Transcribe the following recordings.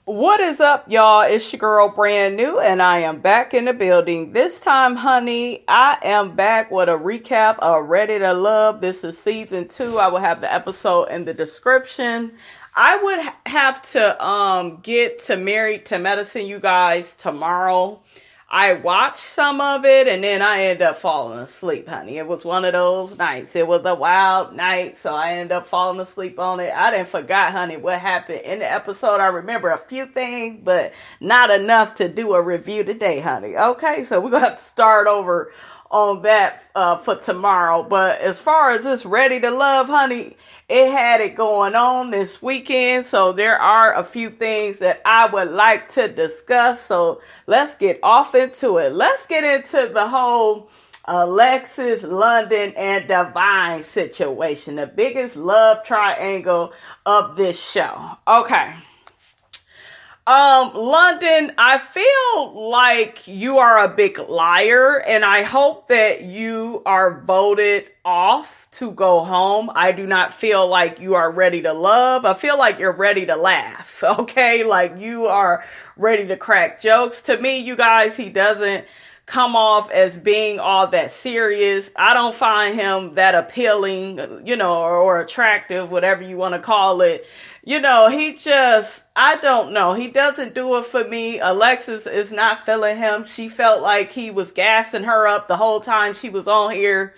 What is up, y'all? It's your girl, Brand New, and I am back in the building. This time, honey, I am back with a recap of Ready to Love. This is season 2. I will have the episode in the description. I would have to get to Married to Medicine, you guys, tomorrow. I watched some of it and then I ended up falling asleep, honey. It was one of those nights. It was a wild night, so I ended up falling asleep on it. I didn't forget, honey, what happened in the episode. I remember a few things, but not enough to do a review today, honey. Okay, so we're going to have to start over on that for tomorrow. But as far as this Ready to Love, honey, it had it going on this weekend, so there are a few things that I would like to discuss. So let's get off into it. Let's get into the whole Alexis, London, and Devine situation, the biggest love triangle of this show. Okay. London, I feel like you are a big liar, and I hope that you are voted off to go home. I do not feel like you are ready to love. I feel like you're ready to laugh, okay? Like you are ready to crack jokes. To me, you guys, he doesn't come off as being all that serious. I don't find him that appealing, or attractive, whatever you want to call it. I don't know. He doesn't do it for me. Alexis is not feeling him. She felt like he was gassing her up the whole time she was on here.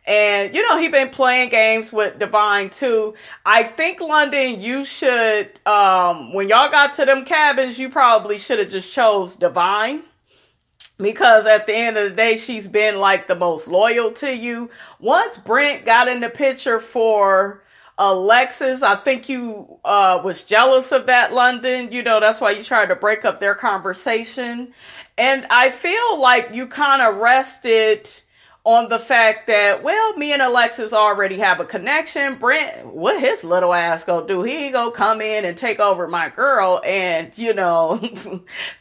And, he been playing games with Devine too. I think, London, you should, when y'all got to them cabins, you probably should have just chose Devine. Because at the end of the day, she's been like the most loyal to you. Once Brent got in the picture for Alexis, I think you was jealous of that, London. That's why you tried to break up their conversation. And I feel like you kind of rested on the fact that, well, me and Alexis already have a connection. Brent, what his little ass gonna do? He ain't gonna come in and take over my girl. And,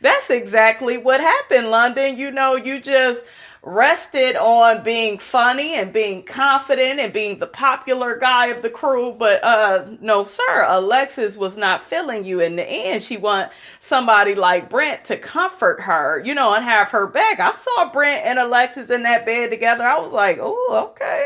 that's exactly what happened, London. You just rested on being funny and being confident and being the popular guy of the crew. But no, sir, Alexis was not feeling you in the end. She want somebody like Brent to comfort her, and have her back. I saw Brent and Alexis in that bed together. I was like, oh, okay.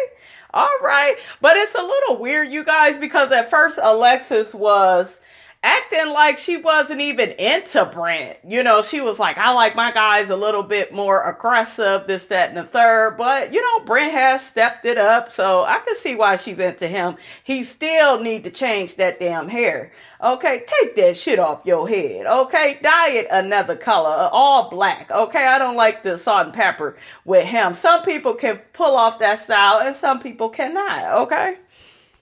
All right. But it's a little weird, you guys, because at first Alexis was acting like she wasn't even into Brent. She was like, I like my guys a little bit more aggressive, this, that, and the third. But, Brent has stepped it up, so I can see why she's into him. He still need to change that damn hair. Okay, take that shit off your head. Okay, dye it another color, all black. Okay, I don't like the salt and pepper with him. Some people can pull off that style and some people cannot. Okay.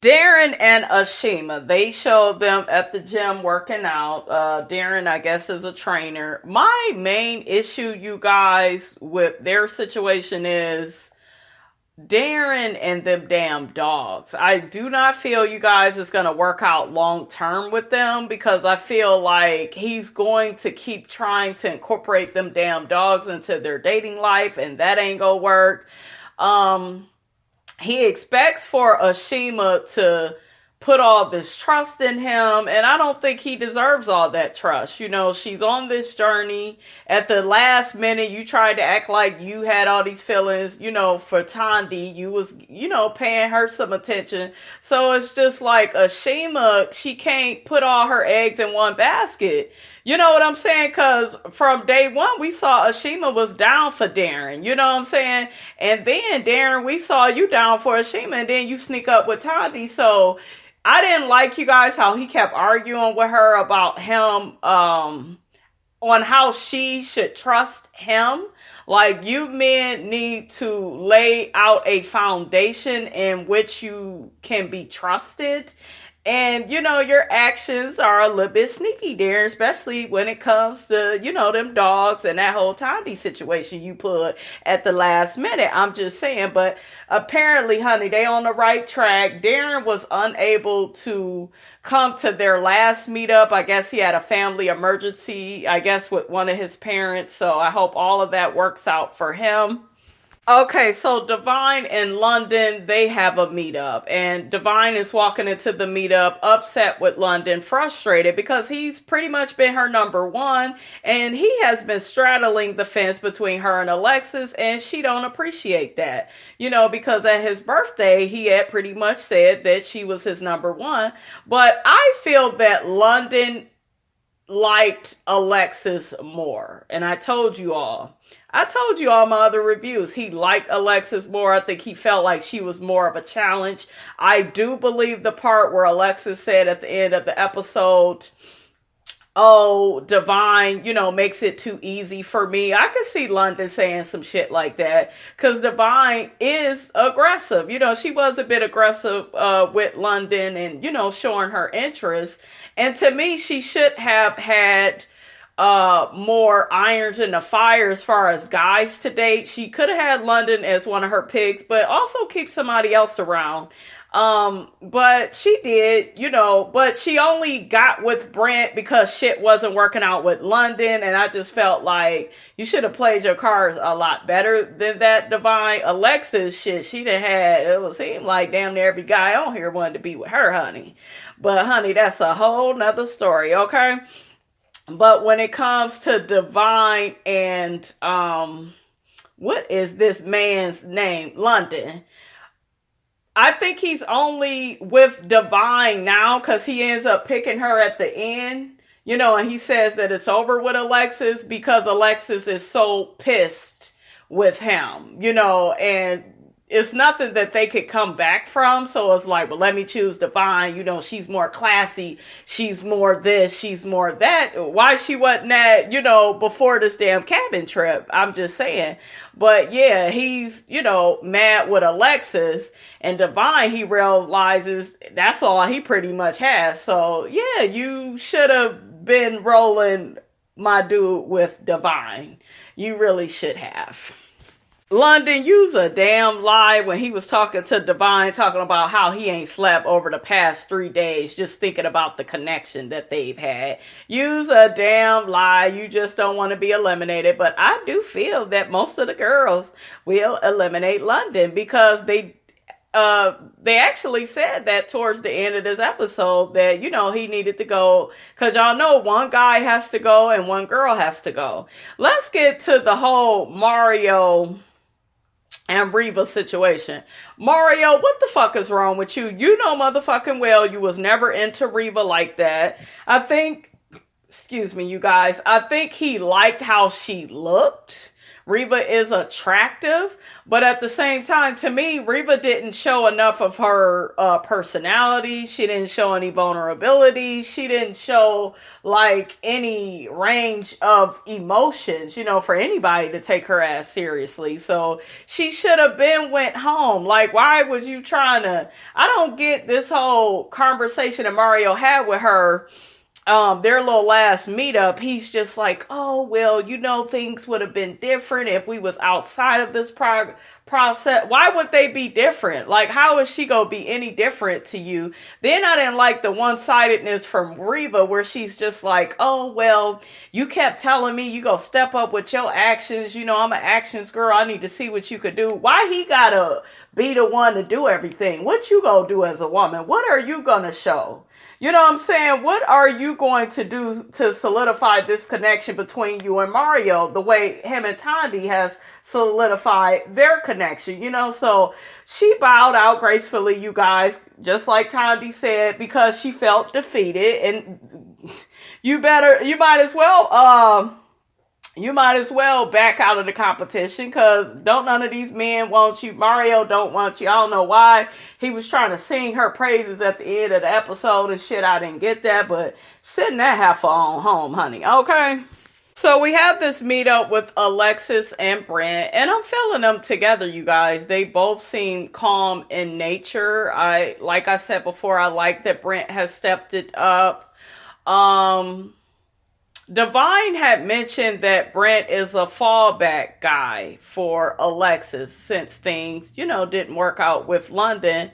Darren and Ashima, they showed them at the gym working out. Darren, I guess, is a trainer. My main issue, you guys, with their situation is Darren and them damn dogs. I do not feel, you guys, it's going to work out long term with them because I feel like he's going to keep trying to incorporate them damn dogs into their dating life, and that ain't going to work. He expects for Ashima to put all this trust in him, and I don't think he deserves all that trust. She's on this journey. At the last minute, you tried to act like you had all these feelings, for Tandy. You was, paying her some attention. So it's just like Ashima, she can't put all her eggs in one basket. You know what I'm saying? Because from day one, we saw Ashima was down for Darren. You know what I'm saying? And then, Darren, we saw you down for Ashima, and then you sneak up with Tandy. So I didn't like, you guys, how he kept arguing with her about him, on how she should trust him. Like, you men need to lay out a foundation in which you can be trusted. And, your actions are a little bit sneaky, Darren, especially when it comes to, them dogs and that whole Tandy situation you put at the last minute. I'm just saying. But apparently, honey, they on the right track. Darren was unable to come to their last meetup. I guess he had a family emergency, I guess, with one of his parents. So I hope all of that works out for him. Okay, so Devine and London, they have a meetup, and Devine is walking into the meetup upset with London, frustrated because he's pretty much been her number one, and he has been straddling the fence between her and Alexis, and she don't appreciate that, because at his birthday, he had pretty much said that she was his number one, but I feel that London liked Alexis more, and I told you all my other reviews. He liked Alexis more. I think he felt like she was more of a challenge. I do believe the part where Alexis said at the end of the episode, oh, Devine, makes it too easy for me. I could see London saying some shit like that because Devine is aggressive. She was a bit aggressive with London and, showing her interest. And to me, she should have had more irons in the fire as far as guys to date. She could have had London as one of her picks, but also keep somebody else around. But she did, but she only got with Brent because shit wasn't working out with London. And I just felt like you should have played your cards a lot better than that. Devine. Alexis shit, she done had, it would seem like damn near every guy on here wanted to be with her, honey. But honey, that's a whole nother story. Okay. But when it comes to Devine and, what is this man's name? London. I think he's only with Devine now because he ends up picking her at the end, and he says that it's over with Alexis because Alexis is so pissed with him, and it's nothing that they could come back from. So it's like, well, let me choose Devine. She's more classy. She's more this. She's more that. Why she wasn't that, before this damn cabin trip? I'm just saying. But yeah, he's, mad with Alexis, and Devine, he realizes that's all he pretty much has. So yeah, you should have been rolling my dude with Devine. You really should have. London used a damn lie when he was talking to Devine, talking about how he ain't slept over the past 3 days, just thinking about the connection that they've had. Use a damn lie. You just don't want to be eliminated. But I do feel that most of the girls will eliminate London because they actually said that towards the end of this episode that, he needed to go because y'all know one guy has to go and one girl has to go. Let's get to the whole Mario and Reva situation. Mario, what the fuck is wrong with you? You know motherfucking well you was never into Reva like that. I think, excuse me, you guys, I think he liked how she looked. Reva is attractive, but at the same time, to me, Reva didn't show enough of her personality. She didn't show any vulnerability. She didn't show like any range of emotions, for anybody to take her ass seriously. So she should have went home. Like, why was you trying to, I don't get this whole conversation that Mario had with her. Their little last meetup, he's just like, oh, well, things would have been different if we was outside of this process. Why would they be different? Like, how is she gonna be any different to you? Then I didn't like the one-sidedness from Reva where she's just like, oh, well, you kept telling me you go step up with your actions. I'm an actions girl. I need to see what you could do. Why he gotta be the one to do everything? What you gonna do as a woman? What are you gonna show? You know what I'm saying? What are you going to do to solidify this connection between you and Mario the way him and Tandy has solidified their connection, So she bowed out gracefully, you guys, just like Tandy said, because she felt defeated. And you might as well back out of the competition because don't none of these men want you. Mario don't want you. I don't know why he was trying to sing her praises at the end of the episode and shit. I didn't get that, but send that heifer on home, honey. Okay. So we have this meetup with Alexis and Brent, and I'm feeling them together, you guys. They both seem calm in nature. Like I said before, I like that Brent has stepped it up. Devine had mentioned that Brent is a fallback guy for Alexis since things, didn't work out with London.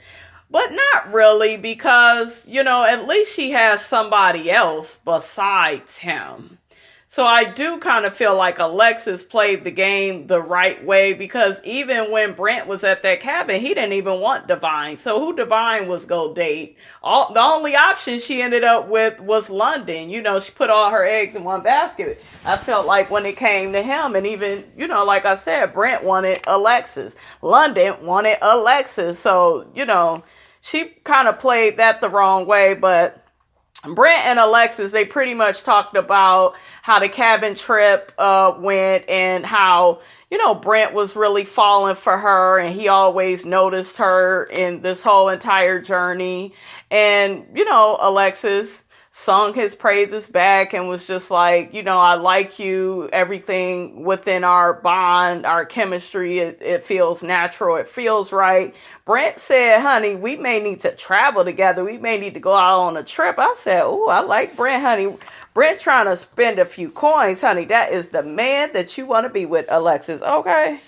But not really because, at least she has somebody else besides him. So I do kind of feel like Alexis played the game the right way, because even when Brent was at that cabin, he didn't even want Devine. So who Devine was go date? The only option she ended up with was London. She put all her eggs in one basket. I felt like when it came to him, and even, like I said, Brent wanted Alexis. London wanted Alexis. So, she kind of played that the wrong way, but Brent and Alexis, they pretty much talked about how the cabin trip went, and how, Brent was really falling for her, and he always noticed her in this whole entire journey. And, Alexis sung his praises back and was just like, I like you, everything within our bond, our chemistry, it feels natural, it feels right. Brent said, honey, we may need to travel together. We may need to go out on a trip. I said, oh, I like Brent, honey. Brent trying to spend a few coins, honey. That is the man that you want to be with, Alexis. Okay.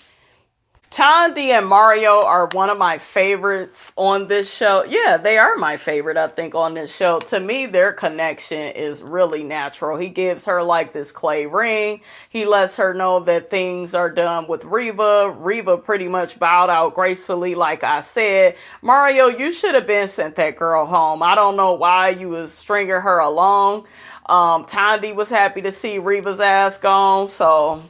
Tandy and Mario are one of my favorites on this show. Yeah, they are my favorite, I think, on this show. To me, their connection is really natural. He gives her like this clay ring. He lets her know that things are done with Reva. Reva pretty much bowed out gracefully, like I said. Mario, you should have been sent that girl home. I don't know why you was stringing her along. Tandy was happy to see Reva's ass gone, so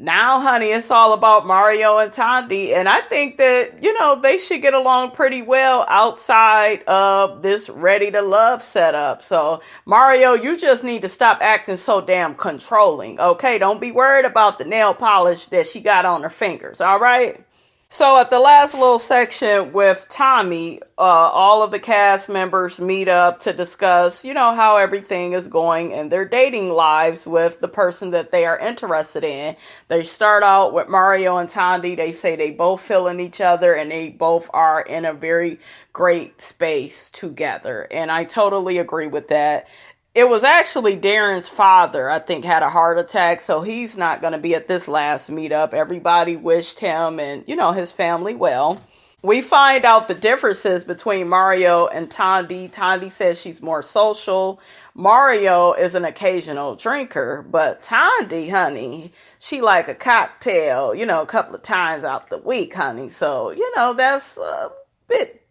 now, honey, it's all about Mario and Tandy. And I think that, they should get along pretty well outside of this ready to love setup. So, Mario, you just need to stop acting so damn controlling. Okay, don't be worried about the nail polish that she got on her fingers. All right. So at the last little section with Tommy, all of the cast members meet up to discuss, how everything is going in their dating lives with the person that they are interested in. They start out with Mario and Tandy. They say they both feeling each other, and they both are in a very great space together. And I totally agree with that. It was actually Darren's father, I think, had a heart attack, so he's not going to be at this last meetup. Everybody wished him and, his family well. We find out the differences between Mario and Tandy. Tandy says she's more social. Mario is an occasional drinker, but Tandy, honey, she like a cocktail, a couple of times out the week, honey. So, that's a bit,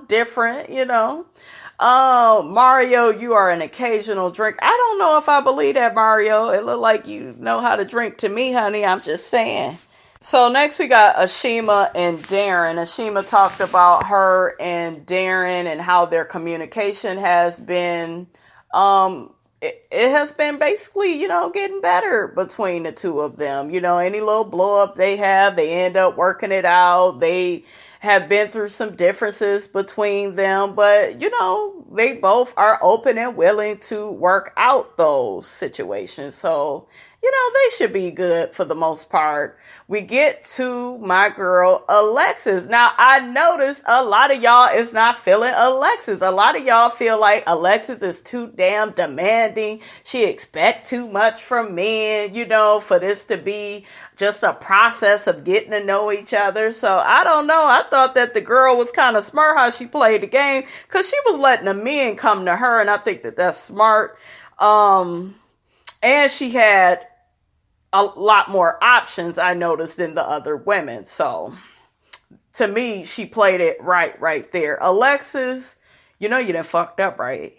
different, Mario, you are an occasional drink. I don't know if I believe that, Mario. It look like you know how to drink to me, honey. I'm just saying. So next we got Ashima and Darren. Ashima talked about her and Darren and how their communication has been, it has been basically, getting better between the two of them. Any little blow up they have, they end up working it out. They have been through some differences between them, but they both are open and willing to work out those situations. So, they should be good for the most part. We get to my girl, Alexis. Now, I noticed a lot of y'all is not feeling Alexis. A lot of y'all feel like Alexis is too damn demanding. She expects too much from men, for this to be just a process of getting to know each other. So, I don't know. I thought that the girl was kind of smart how she played the game, because she was letting the men come to her, and I think that that's smart. And she had a lot more options, I noticed, than the other women. So, to me, she played it right there. Alexis, you done fucked up, right?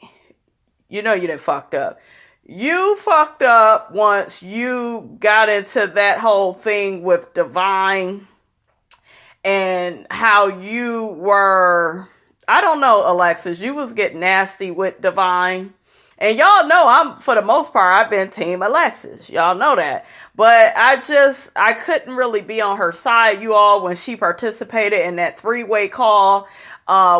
You done fucked up. You fucked up once you got into that whole thing with Devine, and how you were, I don't know, Alexis, you was getting nasty with Devine. And y'all know for the most part, I've been team Alexis. Y'all know that. But I couldn't really be on her side, you all, when she participated in that 3-way call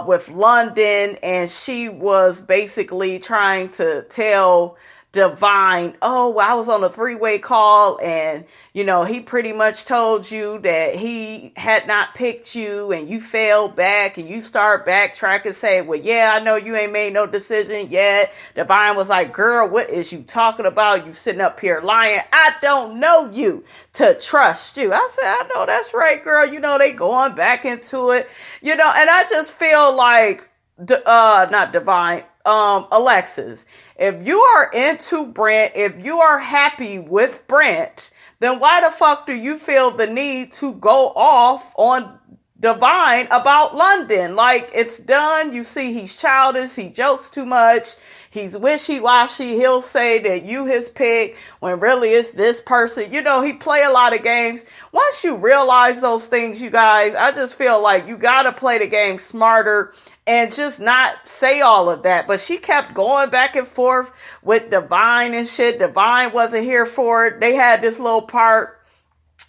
with London. And she was basically trying to tell Devine, oh, I was on a 3-way call, and he pretty much told you that he had not picked you, and you fell back, and you start backtracking, say, well, yeah, I know you ain't made no decision yet. Devine was like, girl, what is you talking about? You sitting up here lying. I don't know you to trust you. I said, I know that's right, girl. They going back into it, and I just feel like, not Devine, Alexis, if you are into Brent, if you are happy with Brent, then why the fuck do you feel the need to go off on Devine about London? Like, it's done. You see, he's childish. He jokes too much. He's wishy-washy. He'll say that you his pick when really it's this person. You know, he play a lot of games. Once you realize those things, you guys, I just feel like you got to play the game smarter and just not say all of that. But she kept going back and forth with Devine and shit. Devine wasn't here for it. They had this little part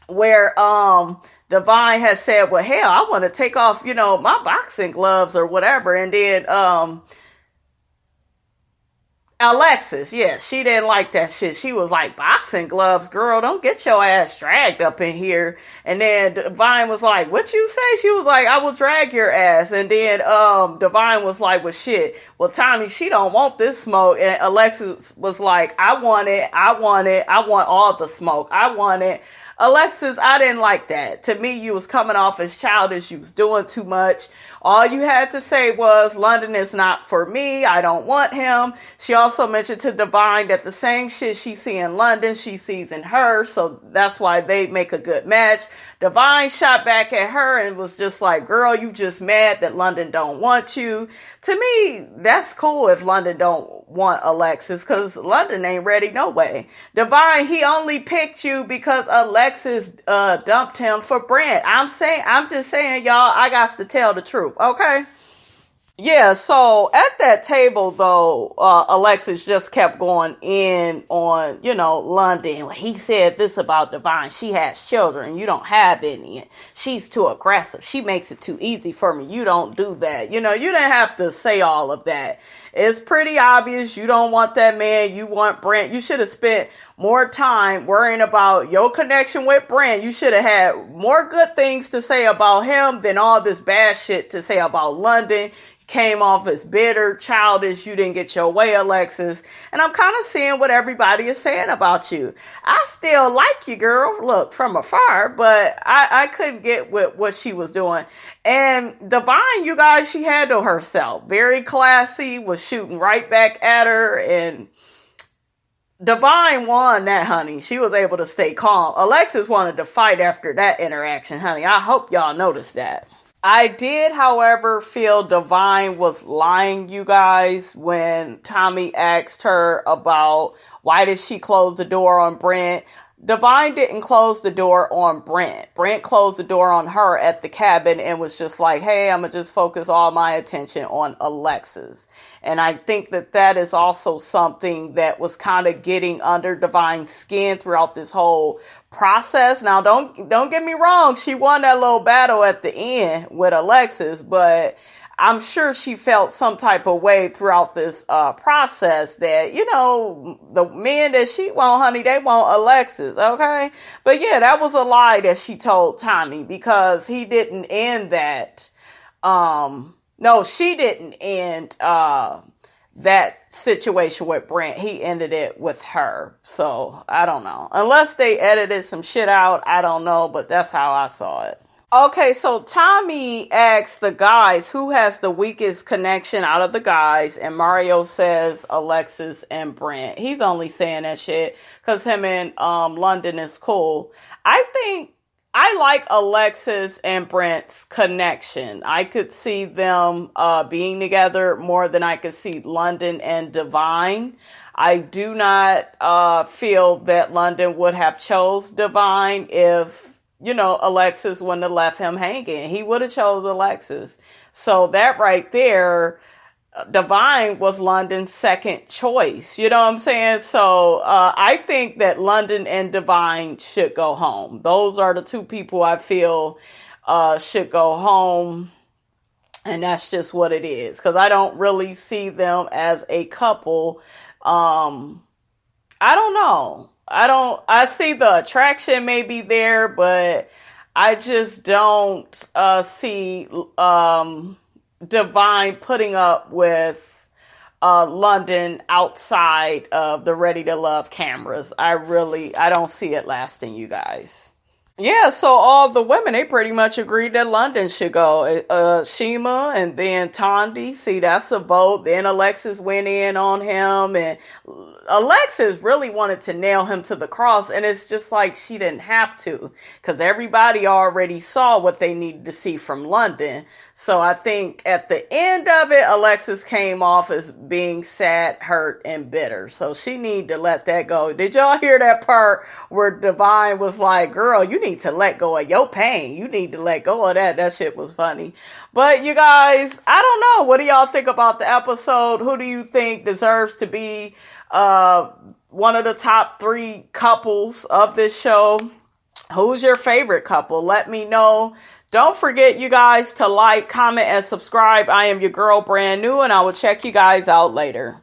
where Devine has said, well, hell, I want to take off, you know, my boxing gloves or whatever. And then Alexis, yeah, she didn't like that shit. She was like, boxing gloves, girl, don't get your ass dragged up in here. And then Devine was like, what you say? She was like, I will drag your ass. And then Devine was like, well, shit, well, Tommy, she don't want this smoke. And Alexis was like, I want it. I want all the smoke. I want it. Alexis, I didn't like that. To me, you was coming off as childish. You was doing too much. All you had to say was, London is not for me. I don't want him. She also mentioned to Devine that the same shit she see in London, she sees in her. So that's why they make a good match. Devine shot back at her and was just like, girl, you just mad that London don't want you. To me, that's cool if London don't want Alexis, because London ain't ready no way. Devine, he only picked you because Alexis dumped him for Brent. I'm just saying, y'all, I got to tell the truth, okay? Yeah, so at that table, though, Alexis just kept going in on, you know, London. He said this about Devine. She has children. You don't have any. She's too aggressive. She makes it too easy for me. You don't do that. You know, you didn't have to say all of that. It's pretty obvious you don't want that man. You want Brent. You should have spent more time worrying about your connection with Brent. You should have had more good things to say about him than all this bad shit to say about London. Came off as bitter, childish, you didn't get your way, Alexis. And I'm kind of seeing what everybody is saying about you. I still like you, girl, look, from afar, but I couldn't get with what she was doing. And Devine, you guys, she handled herself. Very classy, was shooting right back at her, and Devine won that, honey. She was able to stay calm. Alexis wanted to fight after that interaction, honey. I hope y'all noticed that. I did, however, feel Devine was lying, you guys, when Tommy asked her about why did she close the door on Brent. Devine didn't close the door on Brent. Brent closed the door on her at the cabin and was just like, hey, I'm going to just focus all my attention on Alexis. And I think that that is also something that was kind of getting under Devine's skin throughout this whole process. Now, don't get me wrong. She won that little battle at the end with Alexis, but I'm sure she felt some type of way throughout this process that, you know, the men that she want, honey, they want Alexis, okay? But yeah, that was a lie that she told Tommy, because he didn't end that. No, she didn't end that situation with Brent. He ended it with her. So, I don't know. Unless they edited some shit out, I don't know, but that's how I saw it. Okay, so Tommy asks the guys who has the weakest connection out of the guys, and Mario says Alexis and Brent. He's only saying that shit because him and London is cool. I think I like Alexis and Brent's connection. I could see them being together more than I could see London and Devine. I do not feel that London would have chose Devine if, you know, Alexis wouldn't have left him hanging. He would have chose Alexis. So that right there, Devine was London's second choice. You know what I'm saying? So I think that London and Devine should go home. Those are the two people I feel should go home. And that's just what it is. Because I don't really see them as a couple. I don't know. I see the attraction may be there, but I just don't see Devine putting up with London outside of the Ready to Love cameras. I don't see it lasting, you guys. Yeah, so all the women, they pretty much agreed that London should go. Shima and then Tondi. See, that's a vote. Then Alexis went in on him, and Alexis really wanted to nail him to the cross, and it's just like she didn't have to because everybody already saw what they needed to see from London. So I think at the end of it, Alexis came off as being sad, hurt, and bitter. So she needed to let that go. Did y'all hear that part where Devine was like, girl, you need to let go of your pain. You need to let go of that. That shit was funny. But you guys, I don't know. What do y'all think about the episode? Who do you think deserves to be one of the top 3 couples of this show? Who's your favorite couple? Let me know. Don't forget, you guys, to like, comment, and subscribe. I am your girl, Brand New, and I will check you guys out later.